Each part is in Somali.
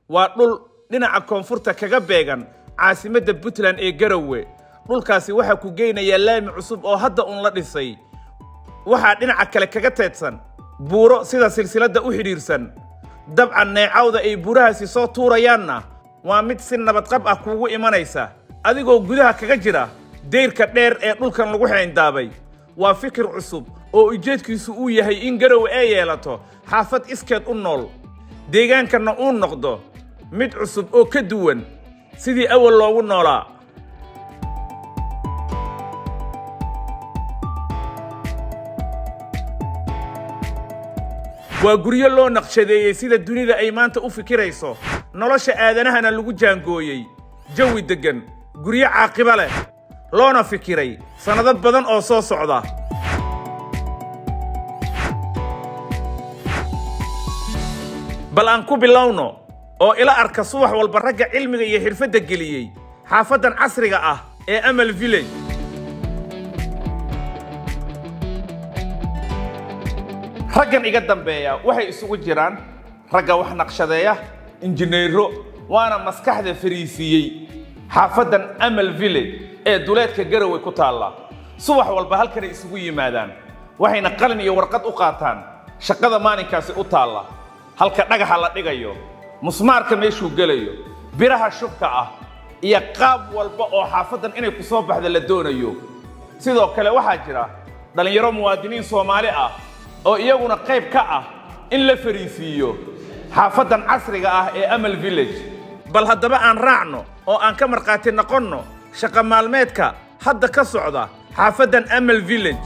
waa dhul dhinaca koonfurta kaga beegan caasimadda Puntland ee Garowe dhulkaasi waxa ku geynaya laami cusub oo hadda la dhisay waxa dhinaca kale kaga teedsan buuro sida silsilada u xiriirsan dabcan neecawda ay buurahaasi soo tuurayaanna waa mid si nabad qab ah kuugu imanaysa adigoo gudaha kaga jira deyrka dheer ee dhulkan lagu xeyndaabay waa fikir cusub oo ujeedkiisu uu yahay in Garowe ay yeelato xaafad iskeed u nool deegaankana uu noqdo mid cusub oo ka duwan sidii awal loogu noolaa waa guryo loo naqshadeeyay sida dunida ay maanta u fikirayso nolosha aadanahana lagu jaangooyay jawi degan guryo caaqiba leh loona fikiray sanado badan oo soo socda bal aan ku bilowno oo ila arka subax walba ragga cilmiga iyo xirfadda geliyay xaafadan casriga ah ee Amal Village raggan iga dambeeya waxay isugu jiraan ragga wax naqshadeeya injineero waana maskaxda fariisiyay xaafadan Amal Village ee duleedka Garowe ku taala subax walba halkan isugu yimaadaan waxayna qalin iyo warqad u qaataan shaqada maalinkaasi u taala halka dhagaxa la dhigayo musmaarka meeshuu galayo biraha shubka ah iyo qaab walba oo xaafadan inay ku soo baxdo la doonayo sidoo kale waxa jira dhalinyaro muwaadiniin Soomaali ah oo iyaguna qayb ka ah in la fariisiyo xaafadan casriga ah ee Amal Village bal haddaba aan raacno oo aan ka marqaati noqonno shaqa maalmeedka hadda ka socda xaafadan Amal Village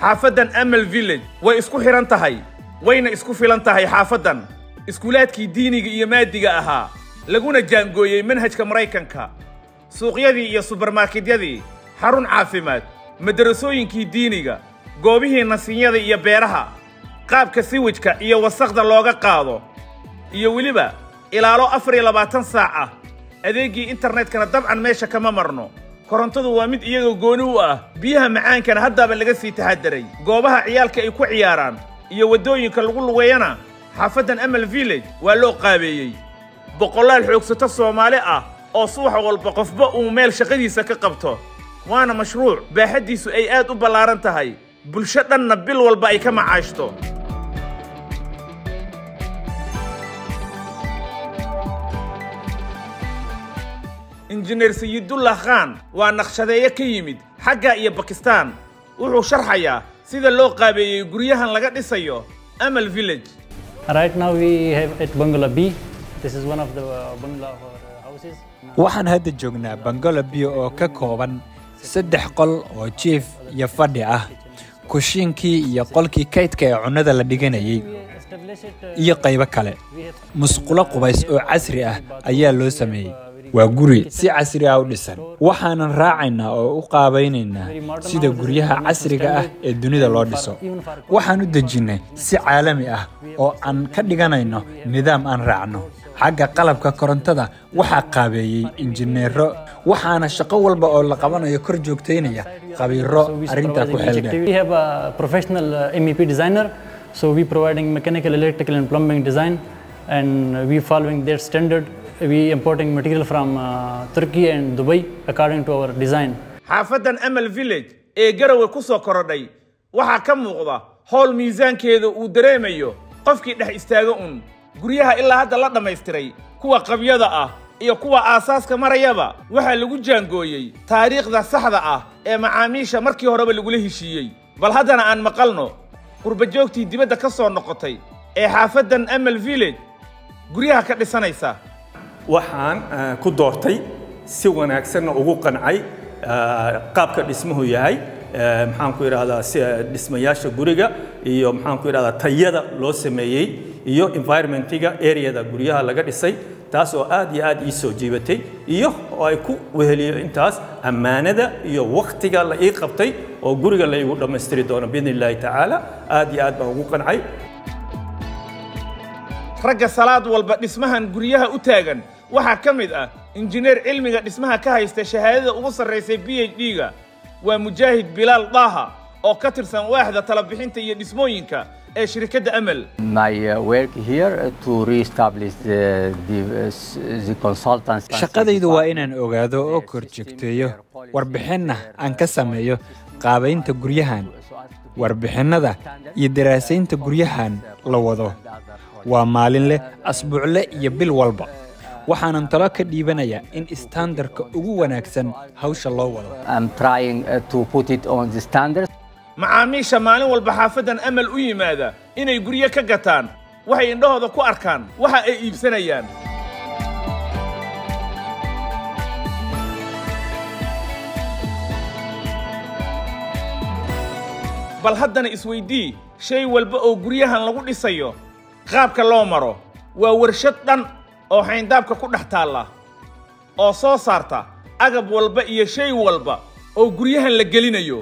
xaafadan Amal Village way isku xiran tahay wayna isku filan tahay xaafadan iskuulaadkii diiniga iyo maadiga ahaa laguna jaangooyay manhajka Mareykanka suuqyadii iyo supermarketyadii xarun caafimaad madrasooyinkii diiniga goobihii nasiinyada iyo beeraha qaabka siwijka iyo wasaqda looga qaado iyo waliba ilaalo 24 saac adeegii internetkana dabcan meesha kama marno korontadu waa mid iyaga gooni u ah biyaha macaankana haddaba laga sii taxadiray goobaha ciyaalka ay ku ciyaaraan iyo wadooyinka lagu lugeeyana xaafadan Amal Village waa loo qaabeeyay boqolaal xoogsato Soomaali ah oo subax walba qofba uu meel shaqadiisa ka qabto waana mashruuc baaxadiisu ay aad u ballaaran tahay bulsho dhanna bil walba ay ka macaashto injineer Sayidullah Khan waa naqshadeeye ka yimid xagga iyo Pakistan wuxuu sharxayaa sida loo qaabeeyay guryahan laga dhisayo Amal Village Right now we have at Bungalow B. This is one of the bungalow houses. waxaan hadda joognaa Bungalow B oo ka kooban 3 qol oo jiif iyo fadhi ah kushiinkii iyo qolkii kaydka ee cunada la dhiganayay iyo qaybo kale musqulo qubays oo casri ah ayaa loo sameeyay waa guri si casri ah u dhisan waxaanan raacaynaa oo u qaabaynaynaa sida guryaha casriga ah ee dunida loo dhiso waxaan u dejinay si caalami ah oo aan ka dhiganayno nidaam aan raacno xagga qalabka korontada waxa qaabeeyay injineero waxaana shaqo walba oo la qabanayo kor joogteynaya qabiiro arinta ku xeeldheer We have a professional MEP designer, so we providing mechanical, electrical and plumbing design, and we following their standard. We importing material from Turkey and Dubai according to our design. xaafadan Amal Village ee Garowe ku soo korodhay waxa ka muuqda howl miisaankeedu uu dareemayo qofkii dhex istaaga guryaha ilaa hadda la dhameystiray kuwa qabyada ah iyo kuwa aasaaska marayaba waxa lagu jaangooyay taariikhda saxda ah ee macaamiisha markii horeba lagu la heshiiyay bal haddana aan maqalno qurba joogtii dibadda ka soo noqotay ee xaafadan Amal Village guryaha ka dhisanaysa waxaan ku doortay si wanaagsan ugu qancay qaabka dhismuhu yahay maxaan ku yiraahdaa si dhismayaasha guriga iyo maxaan ku yiraahdaa tayada loo sameeyay iyo environmentiga areada guryaha laga dhisay taas oo aad iyo aad ii soo jiibatay iyo oo ay ku weheliyo intaas ammaanada iyo waqtiga la ii qabtay oo guriga la igu dhameystiri doono biidhnillaahi tacaala aad iyo aad baan ugu qancay ragga salaad walba dhismahan guryaha u taagan waxa ka mid ah injineer cilmiga dhismaha ka haysta shahaadada ugu sarreysay PhD-ga ومجاهد بلال ضاها أو كتر واحدة طلب بحنت يدسموينكا شركة أمل. My work here to reestablish the consultants. shaqadaydu waa inaan ogaado oo korjoogteeyo warbixinna aan ka sameeyo qaabaynta guryahan warbixinnada iyo daraasaynta guryahan la wado waa maalinle asbuucle iyo bil walba waxaanan talo ka dhiibanayaa in standardka ugu wanaagsan hawsha loo wado. I'm trying to put it on the standards. macaamiisha maalin walba xaafadan amal u yimaada inay guryo ka gataan waxay indhahooda ku arkaan waxa ay iibsanayaan. bal haddana isweydii shay walba oo guryahan lagu dhisayo qaabka loo maro waa warshad dhan oo xayndaabka ku dhex taalla oo soo saarta agab walba iyo shay walba oo guryahan la gelinayo.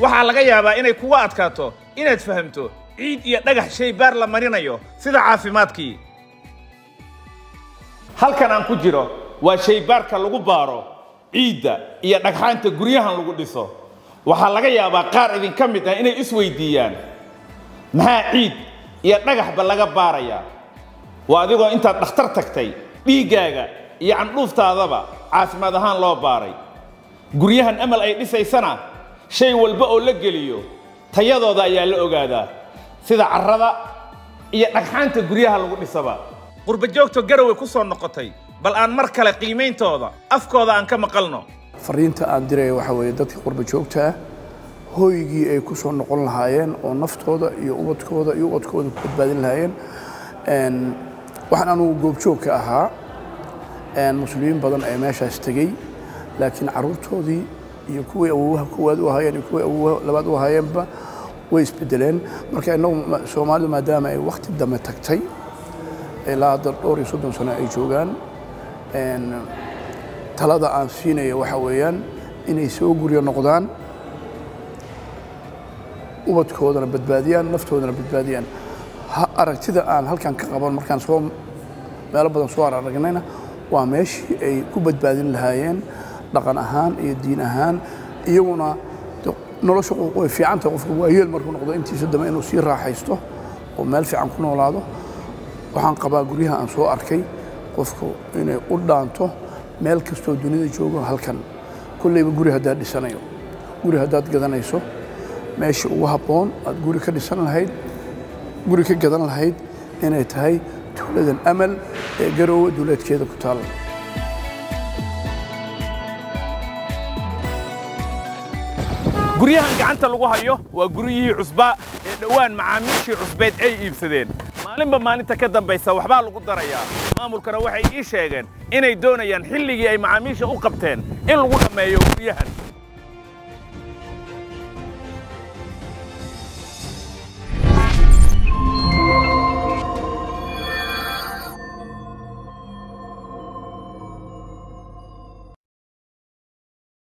waxaa laga yaabaa inay kugu adkaato inaad fahamto ciid iyo dhagax shay baar la marinayo sida caafimaadkii. halkan aan ku jiro waa shay baarka lagu baaro ciidda iyo dhagxaanta guryahan lagu dhiso. waxaa laga yaabaa qaar idin ka mid ah inay isweydiiyaan maxaa ciid iyo dhagaxba laga baarayaa. waa adigoo intaad dhakhtar tagtay dhiiggaaga iyo candhuuftaadaba caafimaad ahaan loo baaray. guryahan amal ay dhisaysana shay walba oo la geliyo tayadooda ayaa la ogaadaa sida carrada iyo dhagxaanta guryaha lagu dhisaba. qurba joogto Garowe ku soo noqotay bal aan mar kale qiimeeyntooda afkooda aan ka maqalno. fariinta aan diray waxa weeye dadka qurba joogta ah hooygii ay ku soo noqon lahaayeen oo naftooda iyo ubadkooda ku badbaadin lahaayeen waxaan anugu goobjoog ka ahaa muslimiin badan ay meeshaas tagay laakiin caruurtoodii iyo kuwii awoowaha koowaad u ahaayeen iyo kuwii awoowaha labaad u ahaayeenba way isbedeleen. marka inagu Soomaalidu maadaama ay waqti dambe tagtay ilaa dhowr iyo 30 sano ay joogaan talada aan siinayo waxa weeyaan inay soo guryo noqdaan ubadkoodana badbaadiyaan naftoodana badbaadiyaan. aragtida aan halkan ka qaban markaan soo meelo badan soo aragnayna waa meeshii ay ku badbaadin lahaayeen dhaqan ahaan iyo diin ahaan iyaguna nolosha way fiican tahay qofku waa yeel markuu noqdo intiisa dambe inuu sii raaxaysto oo meel fiican ku noolaado. waxaan qabaa guryaha aan soo arkay qofku inay u dhaanto meel kastoo dunida joogo halkan kullayba guri haddaad dhisanayo guri haddaad gadanayso meeshii ugu habboon aad guri ka dhisan lahayd guri ka gadan lahayd inay tahay tuuladan amal ee Garowe duleedkeeda ku taal. guryahan gacanta lagu hayo waa guryihii cusba ee dhawaan macaamiishii cusbeed ay iibsadeen. maalinba maalinta ka dambaysa waxbaa lagu darayaa. maamulkana waxay ii sheegeen inay doonayaan xilligii ay macaamiisha u qabteen in lagu dhameeyo guryahan.